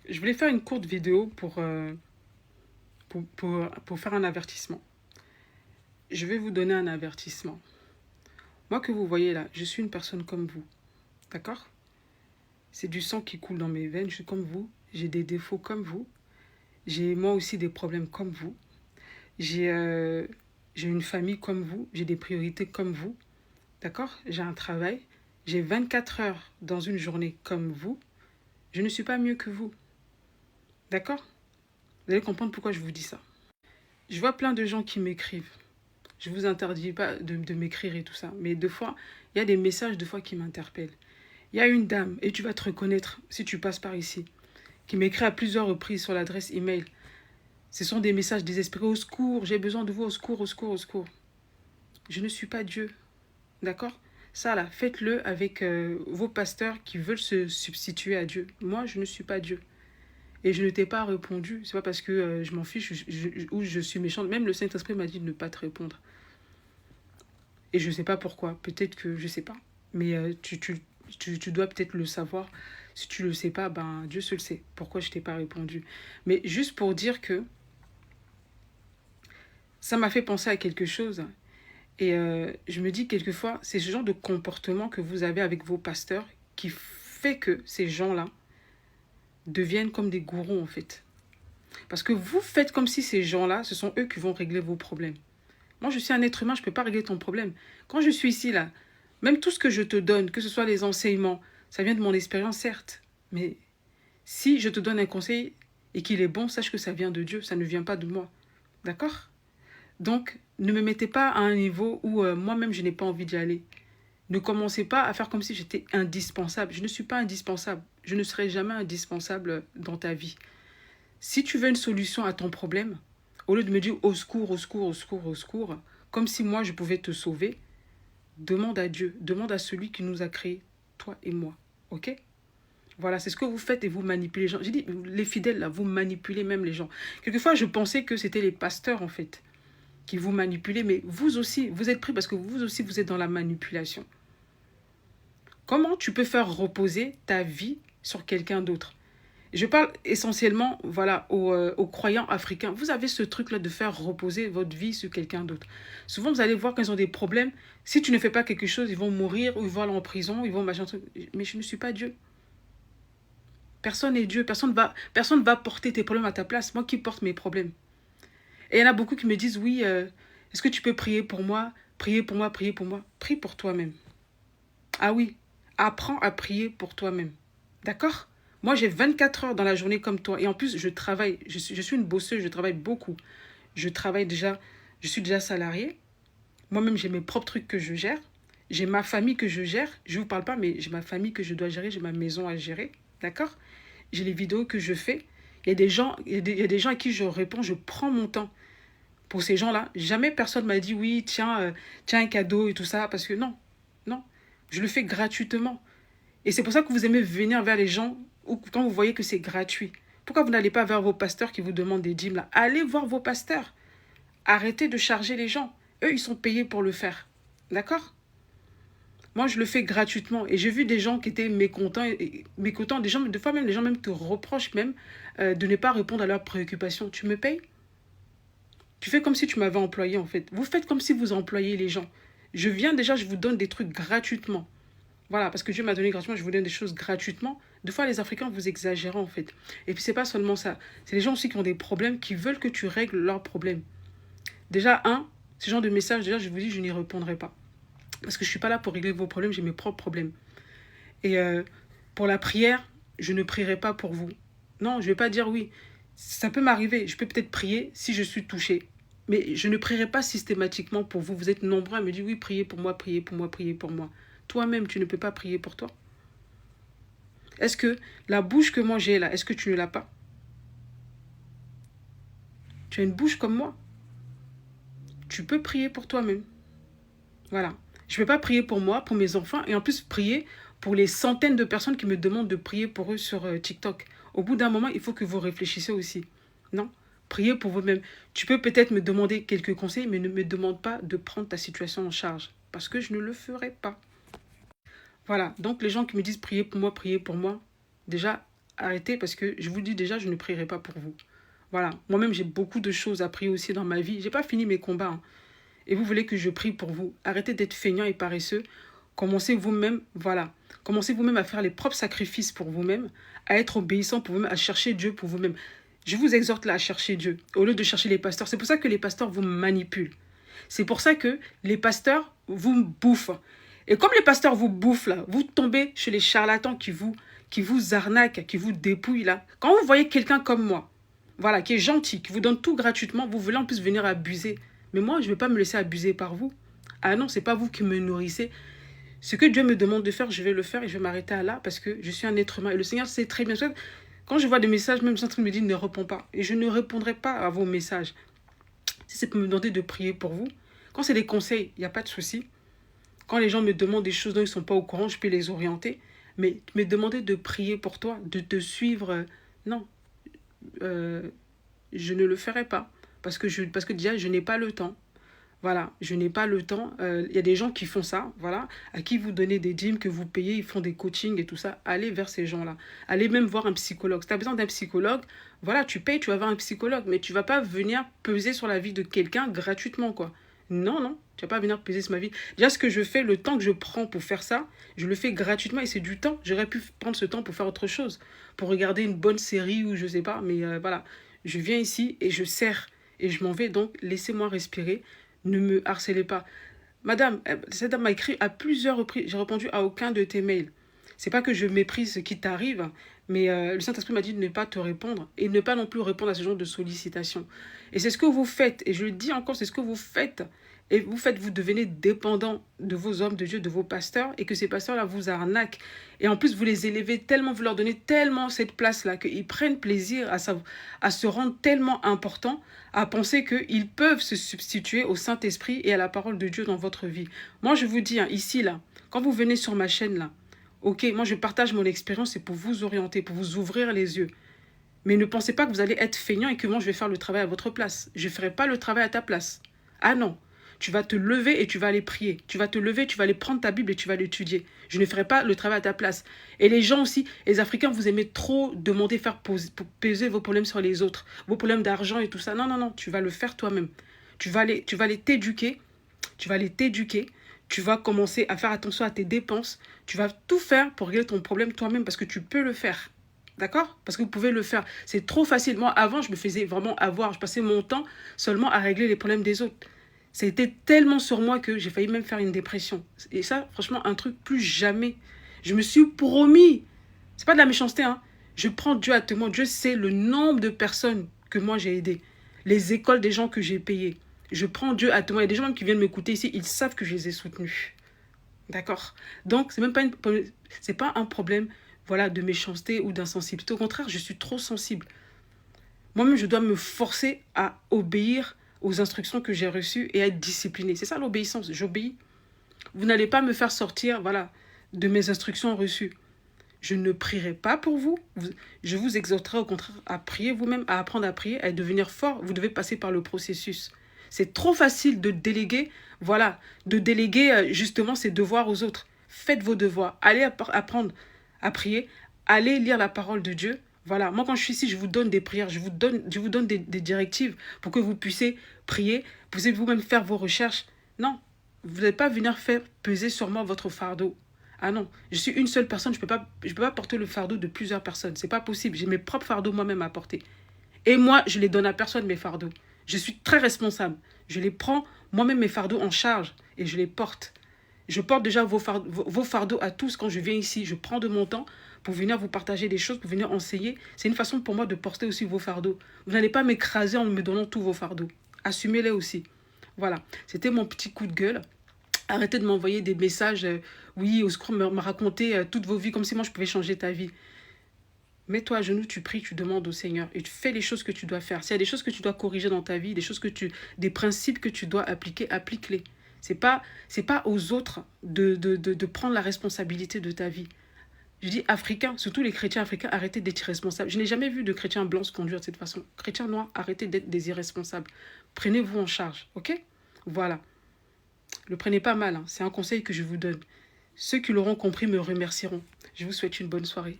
Je voulais faire une courte vidéo pour faire un avertissement. Je vais vous donner un avertissement. Moi que vous voyez là, je suis une personne comme vous. D'accord? C'est du sang qui coule dans mes veines, je suis comme vous. J'ai des défauts comme vous. J'ai moi aussi des problèmes comme vous. J'ai j'ai une famille comme vous. J'ai des priorités comme vous. D'accord? J'ai un travail. J'ai 24 heures dans une journée comme vous. Je ne suis pas mieux que vous. D'accord? Vous allez comprendre pourquoi je vous dis ça. Je vois plein de gens qui m'écrivent. Je ne vous interdis pas de m'écrire et tout ça. Mais deux fois, il y a des messages deux fois qui m'interpellent. Il y a une dame, et tu vas te reconnaître si tu passes par ici, qui m'écrit à plusieurs reprises sur l'adresse email. Ce sont des messages désespérés. Au secours, j'ai besoin de vous, au secours, au secours, au secours. Je ne suis pas Dieu. D'accord? Ça là, faites-le avec vos pasteurs qui veulent se substituer à Dieu. Moi, je ne suis pas Dieu. Et je ne t'ai pas répondu. C'est pas parce que je m'en fiche ou je suis méchante. Même le Saint-Esprit m'a dit de ne pas te répondre. Et je ne sais pas pourquoi. Peut-être que je ne sais pas. Mais tu dois peut-être le savoir. Si tu ne le sais pas, ben Dieu seul sait pourquoi je ne t'ai pas répondu. Mais juste pour dire que ça m'a fait penser à quelque chose. Et je me dis quelquefois, c'est ce genre de comportement que vous avez avec vos pasteurs qui fait que ces gens-là deviennent comme des gourous en fait. Parce que vous faites comme si ces gens-là, ce sont eux qui vont régler vos problèmes. Moi, je suis un être humain, je ne peux pas régler ton problème. Quand je suis ici, là, même tout ce que je te donne, que ce soit les enseignements, ça vient de mon expérience, certes. Mais si je te donne un conseil et qu'il est bon, sache que ça vient de Dieu, ça ne vient pas de moi. D'accord? Donc, ne me mettez pas à un niveau où moi-même, je n'ai pas envie d'y aller. Ne commencez pas à faire comme si j'étais indispensable. Je ne suis pas indispensable. Je ne serai jamais indispensable dans ta vie. Si tu veux une solution à ton problème, au lieu de me dire au secours, au secours, au secours, au secours, comme si moi je pouvais te sauver, demande à Dieu, demande à celui qui nous a créés, toi et moi. Ok? Voilà, c'est ce que vous faites et vous manipulez les gens. J'ai dit, les fidèles, là, vous manipulez même les gens. Quelquefois, je pensais que c'était les pasteurs, en fait, qui vous manipulaient, mais vous aussi, vous êtes pris parce que vous aussi, vous êtes dans la manipulation. Comment tu peux faire reposer ta vie sur quelqu'un d'autre? Je parle essentiellement voilà, aux croyants africains. Vous avez ce truc-là de faire reposer votre vie sur quelqu'un d'autre. Souvent, vous allez voir qu'ils ont des problèmes. Si tu ne fais pas quelque chose, ils vont mourir ou ils vont aller en prison, ils vont machin truc. Mais je ne suis pas Dieu. Personne n'est Dieu. Personne va porter tes problèmes à ta place. Moi qui porte mes problèmes. Et il y en a beaucoup qui me disent, oui, est-ce que tu peux prier pour moi? Prier pour moi, prier pour moi. Prie pour toi-même. Ah oui, apprends à prier pour toi-même. D'accord? Moi, j'ai 24 heures dans la journée comme toi. Et en plus, je travaille. Je suis une bosseuse, je travaille beaucoup. Je travaille déjà, je suis déjà salariée. Moi-même, j'ai mes propres trucs que je gère. J'ai ma famille que je gère. Je ne vous parle pas, mais j'ai ma famille que je dois gérer. J'ai ma maison à gérer. D'accord? J'ai les vidéos que je fais. Il y a des gens, il y a des gens à qui je réponds. Je prends mon temps. Pour ces gens-là, jamais personne m'a dit oui, tiens, tiens un cadeau et tout ça. Parce que non, non. Je le fais gratuitement. Et c'est pour ça que vous aimez venir vers les gens ou quand vous voyez que c'est gratuit. Pourquoi vous n'allez pas vers vos pasteurs qui vous demandent des dîmes là? Allez voir vos pasteurs. Arrêtez de charger les gens. Eux, ils sont payés pour le faire. D'accord? Moi, je le fais gratuitement. Et j'ai vu des gens qui étaient mécontents. Mécontents. Des gens, des fois même, les gens même te reprochent même de ne pas répondre à leurs préoccupations. Tu me payes? Tu fais comme si tu m'avais employé en fait. Vous faites comme si vous employez les gens. Je viens déjà, je vous donne des trucs gratuitement. Voilà, parce que Dieu m'a donné gratuitement, je vous donne des choses gratuitement. Des fois, les Africains, vous exagérez en fait. Et puis, c'est pas seulement ça. C'est les gens aussi qui ont des problèmes, qui veulent que tu règles leurs problèmes. Déjà, ce genre de message, déjà, je vous dis, je n'y répondrai pas. Parce que je suis pas là pour régler vos problèmes, j'ai mes propres problèmes. Et pour la prière, je ne prierai pas pour vous. Non, je vais pas dire oui. Ça peut m'arriver, je peux peut-être prier si je suis touchée. Mais je ne prierai pas systématiquement pour vous. Vous êtes nombreux à me dire oui, priez pour moi, priez pour moi, priez pour moi. Toi-même, tu ne peux pas prier pour toi. Est-ce que la bouche que moi j'ai là, est-ce que tu ne l'as pas? Tu as une bouche comme moi. Tu peux prier pour toi-même. Voilà. Je ne vais pas prier pour moi, pour mes enfants, et en plus prier pour les centaines de personnes qui me demandent de prier pour eux sur TikTok. Au bout d'un moment, il faut que vous réfléchissiez aussi. Non? Priez pour vous-même. Tu peux peut-être me demander quelques conseils, mais ne me demande pas de prendre ta situation en charge. Parce que je ne le ferai pas. Voilà. Donc les gens qui me disent priez pour moi, déjà, arrêtez parce que je vous dis déjà, je ne prierai pas pour vous. Voilà, moi-même j'ai beaucoup de choses à prier aussi dans ma vie. J'ai pas fini mes combats, hein. Et vous voulez que je prie pour vous. Arrêtez d'être feignant et paresseux. Commencez vous-même, voilà. Commencez vous-même à faire les propres sacrifices pour vous-même, à être obéissant pour vous-même, à chercher Dieu pour vous-même. Je vous exhorte là à chercher Dieu, au lieu de chercher les pasteurs. C'est pour ça que les pasteurs vous manipulent. C'est pour ça que les pasteurs vous bouffent. Et comme les pasteurs vous bouffent là, vous tombez chez les charlatans qui vous arnaquent, qui vous dépouillent là. Quand vous voyez quelqu'un comme moi, voilà, qui est gentil, qui vous donne tout gratuitement, vous voulez en plus venir abuser. Mais moi, je ne vais pas me laisser abuser par vous. Ah non, c'est pas vous qui me nourrissez. Ce que Dieu me demande de faire, je vais le faire et je vais m'arrêter à là parce que je suis un être humain. Et le Seigneur sait très bien. Quand je vois des messages, même Saint-Esprit me dit ne réponds pas. Et je ne répondrai pas à vos messages. Si c'est pour me demander de prier pour vous, quand c'est des conseils, il n'y a pas de souci. Quand les gens me demandent des choses dont ils ne sont pas au courant, je peux les orienter. Mais me demander de prier pour toi, de te suivre, non. Je ne le ferai pas. Parce que déjà, je n'ai pas le temps. Voilà, je n'ai pas le temps. Y a des gens qui font ça, voilà, à qui vous donnez des dîmes que vous payez, ils font des coachings et tout ça. Allez vers ces gens-là. Allez même voir un psychologue. Si tu as besoin d'un psychologue, voilà, tu payes, tu vas voir un psychologue. Mais tu vas pas venir peser sur la vie de quelqu'un gratuitement, quoi. Non, non, tu vas pas venir peser sur ma vie. Déjà, ce que je fais, le temps que je prends pour faire ça, je le fais gratuitement et c'est du temps. J'aurais pu prendre ce temps pour faire autre chose, pour regarder une bonne série ou je sais pas. Mais voilà, je viens ici et je sers et je m'en vais. Donc, laissez-moi respirer. Ne me harcelez pas. Madame, cette dame m'a écrit à plusieurs reprises. J'ai répondu à aucun de tes mails. C'est pas que je méprise ce qui t'arrive, mais le Saint-Esprit m'a dit de ne pas te répondre et ne pas non plus répondre à ce genre de sollicitations. Et c'est ce que vous faites. Et je le dis encore, c'est ce que vous faites. Et vous devenez dépendant de vos hommes de Dieu, de vos pasteurs, et que ces pasteurs-là vous arnaquent. Et en plus, vous les élevez tellement, vous leur donnez tellement cette place-là, qu'ils prennent plaisir à se rendre tellement importants, à penser qu'ils peuvent se substituer au Saint-Esprit et à la parole de Dieu dans votre vie. Moi, je vous dis, hein, ici, là, quand vous venez sur ma chaîne, là, ok, moi, je partage mon expérience, c'est pour vous orienter, pour vous ouvrir les yeux. Mais ne pensez pas que vous allez être feignant et que moi, je vais faire le travail à votre place. Je ne ferai pas le travail à ta place. Ah non. Tu vas te lever et tu vas aller prier. Tu vas te lever, tu vas aller prendre ta Bible et tu vas l'étudier. Je ne ferai pas le travail à ta place. Et les gens aussi, les Africains, vous aimez trop demander, peser vos problèmes sur les autres. Vos problèmes d'argent et tout ça. Non, non, non, tu vas le faire toi-même. Tu vas aller t'éduquer. Tu vas aller t'éduquer. Tu vas commencer à faire attention à tes dépenses. Tu vas tout faire pour régler ton problème toi-même parce que tu peux le faire. D'accord? Parce que vous pouvez le faire. C'est trop facile. Moi, avant, je me faisais vraiment avoir. Je passais mon temps seulement à régler les problèmes des autres. C'était tellement sur moi que j'ai failli même faire une dépression. Et ça, franchement, un truc, plus jamais. Je me suis promis. C'est pas de la méchanceté, hein. Je prends Dieu à témoin. Dieu sait le nombre de personnes que moi j'ai aidées. Les écoles des gens que j'ai payées. Je prends Dieu à témoin. Il y a des gens même qui viennent m'écouter ici. Ils savent que je les ai soutenus. D'accord? Donc, c'est pas un problème, voilà, de méchanceté ou d'insensibilité. Au contraire, je suis trop sensible. Moi-même, je dois me forcer à obéir aux instructions que j'ai reçues et à être discipliné. C'est ça l'obéissance, j'obéis. Vous n'allez pas me faire sortir, voilà, de mes instructions reçues. Je ne prierai pas pour vous. Je vous exhorterai au contraire à prier vous-même, à apprendre à prier, à devenir fort. Vous devez passer par le processus. C'est trop facile de déléguer, voilà, de déléguer justement ses devoirs aux autres. Faites vos devoirs. Allez apprendre à prier. Allez lire la parole de Dieu. Voilà, moi quand je suis ici, je vous donne des prières, je vous donne des directives pour que vous puissiez prier, vous puissiez vous-même faire vos recherches. Non, vous n'allez pas venir faire peser sur moi votre fardeau. Ah non, je suis une seule personne, je peux pas porter le fardeau de plusieurs personnes. C'est pas possible, j'ai mes propres fardeaux moi-même à porter. Et moi, je les donne à personne mes fardeaux. Je suis très responsable. Je les prends moi-même mes fardeaux en charge et je les porte. Je porte déjà vos fardeaux à tous quand je viens ici. Je prends de mon temps pour venir vous partager des choses, pour venir enseigner. C'est une façon pour moi de porter aussi vos fardeaux. Vous n'allez pas m'écraser en me donnant tous vos fardeaux. Assumez-les aussi. Voilà, c'était mon petit coup de gueule. Arrêtez de m'envoyer des messages, oui, au secours, me raconter toutes vos vies, comme si moi je pouvais changer ta vie. Mets-toi à genoux, tu pries, tu demandes au Seigneur et tu fais les choses que tu dois faire. S'il y a des choses que tu dois corriger dans ta vie, des principes que tu dois appliquer, applique-les. C'est pas aux autres de prendre la responsabilité de ta vie. Je dis africains, surtout les chrétiens africains, arrêtez d'être irresponsables. Je n'ai jamais vu de chrétiens blancs se conduire de cette façon. Chrétiens noirs, arrêtez d'être des irresponsables. Prenez-vous en charge, ok? Voilà. Le prenez pas mal, hein. C'est un conseil que je vous donne. Ceux qui l'auront compris me remercieront. Je vous souhaite une bonne soirée.